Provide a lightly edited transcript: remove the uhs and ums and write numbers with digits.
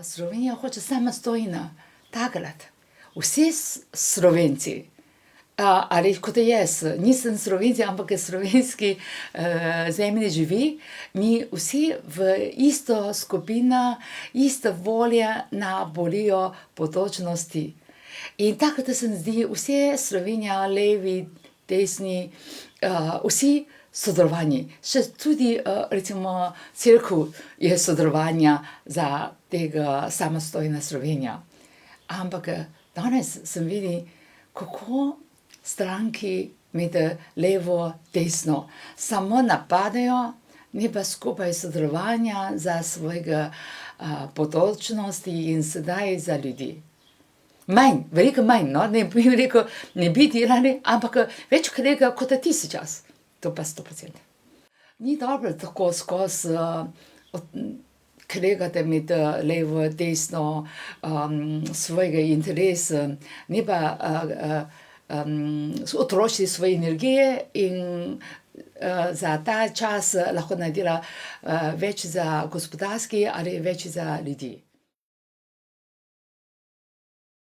Slovenija hoče samostojna. Takrat vsi Slovenci, ali kot jaz, nisem Slovenci, ampak slovenski zemlji živi, mi vsi v isto skupina, ista volja na bolijo bodočnosti. In takrat se mi zdi, vse Slovenija, levi, desni, vsi sodelovanje. Še tudi recimo cerkev je sodelovanja za tega samostojna Slovenija. Ampak danes sem videl, kako stranki med levo, desno samo napadajo, ne pa skupaj sodelovanja za svojega bodočnosti in sedaj za ljudi. Manj, veliko manj, no, ne bi rekel, ne bi delali, ampak več kolega kot tisti čas. To pa 100%. Ni dobro tako skozi kregati med levo, desno, svojega interesa, ne pa utrošiti svoje energije in za ta čas lahko naredila več za gospodarski ali več za ljudi.